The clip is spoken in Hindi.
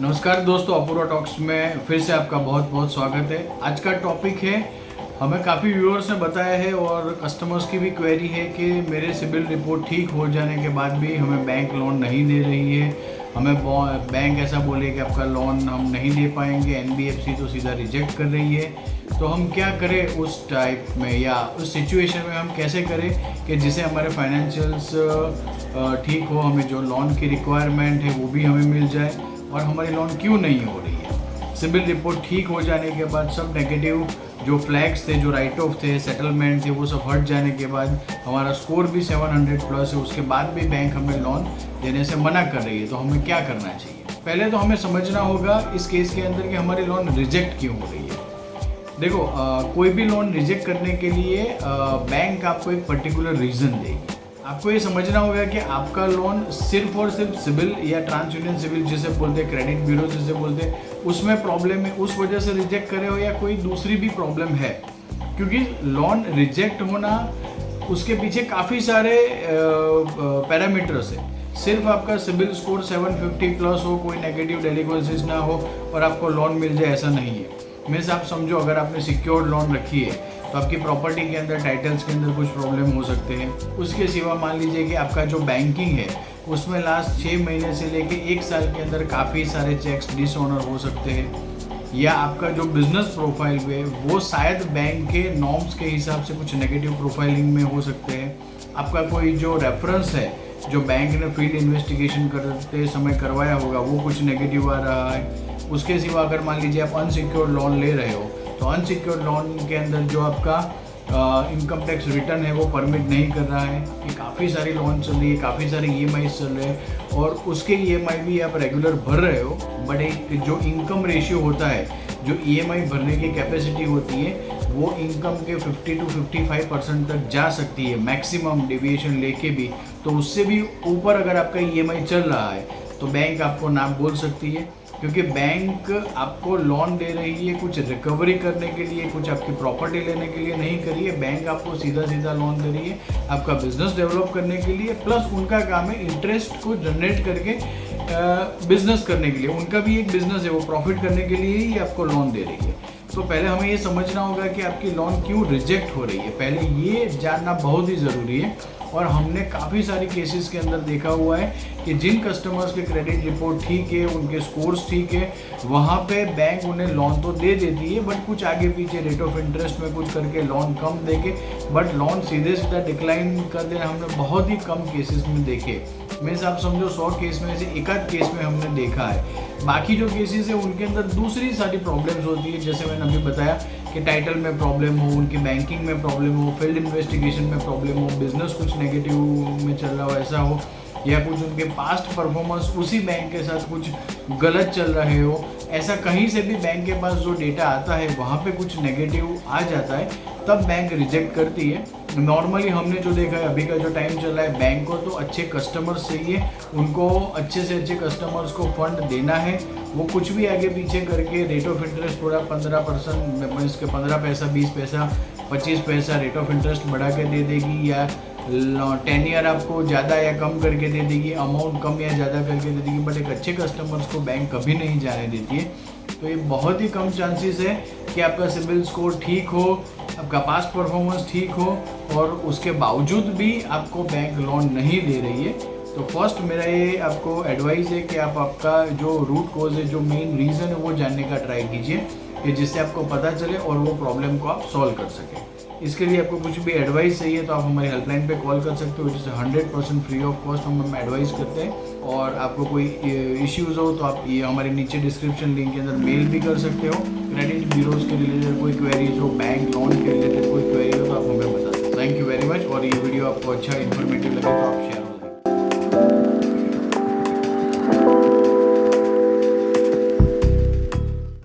नमस्कार दोस्तों, अपूर्वा टॉक्स में फिर से आपका बहुत बहुत स्वागत है। आज का टॉपिक है, हमें काफ़ी व्यूअर्स ने बताया है और कस्टमर्स की भी क्वेरी है कि मेरे सिबिल रिपोर्ट ठीक हो जाने के बाद भी हमें बैंक लोन नहीं दे रही है। हमें बैंक ऐसा बोले कि आपका लोन हम नहीं दे पाएंगे, एनबीएफसी तो सीधा रिजेक्ट कर रही है। तो हम क्या करें उस टाइप में या उस सिचुएशन में हम कैसे करें कि जिससे हमारे फाइनेंशियल्स ठीक हो, हमें जो लोन की रिक्वायरमेंट है वो भी हमें मिल जाए और हमारी लोन क्यों नहीं हो रही है। सिबिल रिपोर्ट ठीक हो जाने के बाद सब नेगेटिव जो फ्लैग्स थे, जो राइट ऑफ थे, सेटलमेंट थे, वो सब हट जाने के बाद हमारा स्कोर भी 700 प्लस है, उसके बाद भी बैंक हमें लोन देने से मना कर रही है। तो हमें क्या करना चाहिए? पहले तो हमें समझना होगा इस केस के अंदर कि हमारी लोन रिजेक्ट क्यों हो रही है। देखो, कोई भी लोन रिजेक्ट करने के लिए बैंक आपको एक पर्टिकुलर रीज़न देगी। आपको ये समझना होगा कि आपका लोन सिर्फ और सिर्फ सिबिल या ट्रांस यूनियन सिबिल जिसे बोलते हैं, क्रेडिट ब्यूरो जिसे बोलते हैं, उसमें प्रॉब्लम है, उस वजह से रिजेक्ट करे हो या कोई दूसरी भी प्रॉब्लम है। क्योंकि लोन रिजेक्ट होना उसके पीछे काफ़ी सारे पैरामीटर्स है। सिर्फ आपका सिबिल स्कोर 750 प्लस हो, कोई नेगेटिव डेलिक्वेंसीज ना हो और आपको लोन मिल जाए, ऐसा नहीं है। मीन्स आप समझो, अगर आपने सिक्योर्ड लोन रखी है तो आपकी प्रॉपर्टी के अंदर, टाइटल्स के अंदर कुछ प्रॉब्लम हो सकते हैं। उसके सिवा मान लीजिए कि आपका जो बैंकिंग है उसमें लास्ट 6 महीने से लेके 1 साल के अंदर काफ़ी सारे चेक्स डिसऑनर हो सकते हैं, या आपका जो बिजनेस प्रोफाइल है वो शायद बैंक के नॉर्म्स के हिसाब से कुछ नेगेटिव प्रोफाइलिंग में हो सकते हैं। आपका कोई जो रेफरेंस है जो बैंक ने फील्ड इन्वेस्टिगेशन करते समय करवाया होगा वो कुछ नेगेटिव आ रहा है। उसके सिवा अगर मान लीजिए आप अनसिक्योर्ड लोन ले रहे हो तो अनसिक्योर्ड लोन के अंदर जो आपका इनकम टैक्स रिटर्न है वो परमिट नहीं कर रहा है। कि काफ़ी सारी लोन चल रही है, काफ़ी सारे ईएमआई चल रहे हैं और उसके ईएमआई भी आप रेगुलर भर रहे हो, बट एक जो इनकम रेशियो होता है, जो ईएमआई भरने की कैपेसिटी होती है, वो इनकम के 50 to 55% तक जा सकती है मैक्सिमम डेविएशन लेके भी। तो उससे भी ऊपर अगर आपका ईएमआई चल रहा है तो बैंक आपको ना बोल सकती है, क्योंकि बैंक आपको लोन दे रही है कुछ रिकवरी करने के लिए, कुछ आपकी प्रॉपर्टी लेने के लिए नहीं करी है। बैंक आपको सीधा सीधा लोन दे रही है आपका बिजनेस डेवलप करने के लिए, प्लस उनका काम है इंटरेस्ट को जनरेट करके बिजनेस करने के लिए। उनका भी एक बिजनेस है, वो प्रॉफिट करने के लिए ही आपको लोन दे रही है। तो पहले हमें ये समझना होगा कि आपकी लोन क्यों रिजेक्ट हो रही है, पहले ये जानना बहुत ही ज़रूरी है। और हमने काफ़ी सारी केसेस के अंदर देखा हुआ है कि जिन कस्टमर्स के क्रेडिट रिपोर्ट ठीक है, उनके स्कोर्स ठीक है, वहाँ पे बैंक उन्हें लोन तो दे देती है, बट कुछ आगे पीछे रेट ऑफ इंटरेस्ट में कुछ करके लोन कम देके, बट लोन सीधे सीधा डिक्लाइन कर देना हमने बहुत ही कम केसेस में देखे। मीन्स आप समझो 100 केस में से एक आध केस में हमने देखा है। बाकी जो केसेस है उनके अंदर दूसरी सारी प्रॉब्लम्स होती है, जैसे मैंने अभी बताया कि टाइटल में प्रॉब्लम हो, उनकी बैंकिंग में प्रॉब्लम हो, फील्ड इन्वेस्टिगेशन में प्रॉब्लम हो, बिजनेस कुछ नेगेटिव में चल रहा हो ऐसा हो, या कुछ उनके पास्ट परफॉर्मेंस उसी बैंक के साथ कुछ गलत चल रहे हो, ऐसा कहीं से भी बैंक के पास जो डेटा आता है वहाँ पे कुछ नेगेटिव आ जाता है, तब बैंक रिजेक्ट करती है। नॉर्मली हमने जो देखा है, अभी का जो टाइम चल रहा है, बैंक को तो अच्छे कस्टमर्स चाहिए, उनको अच्छे से अच्छे कस्टमर्स को फंड देना है। वो कुछ भी आगे पीछे करके रेट ऑफ इंटरेस्ट थोड़ा 15%, इसके 15 पैसा, 20 पैसा, 25 पैसा रेट ऑफ इंटरेस्ट बढ़ा के दे देगी, या 10 ईयर आपको ज़्यादा या कम करके दे देगी, अमाउंट कम या ज़्यादा करके दे देगी, बट एक अच्छे कस्टमर्स को बैंक कभी नहीं जाने देती है। तो ये बहुत ही कम चांसेस है कि आपका सिबिल स्कोर ठीक हो, आपका पास्ट परफॉर्मेंस ठीक हो और उसके बावजूद भी आपको बैंक लोन नहीं दे रही है। तो फर्स्ट मेरा ये आपको एडवाइस है कि आप आपका जो रूट कॉज है, जो मेन रीज़न है, वो जानने का ट्राई कीजिए कि जिससे आपको पता चले और वो प्रॉब्लम को आप सॉल्व कर सकें। इसके लिए आपको कुछ भी एडवाइस चाहिए तो आप हमारी हेल्पलाइन पे कॉल कर सकते हो, जिससे 100% फ्री ऑफ कॉस्ट हम एडवाइस करते हैं। और आपको कोई इश्यूज़ हो तो आप ये हमारे नीचे डिस्क्रिप्शन लिंक के अंदर मेल भी कर सकते हो। क्रेडिट ब्यूरोज के रिलेटेड कोई क्वेरीज हो, बैंक लोन के रिलेटेड कोई क्वेरी हो तो आप हमें बता सकते हो। Thank you very much. और ये वीडियो आपको अच्छा इन्फॉर्मेटिव लगे तो आप शेयर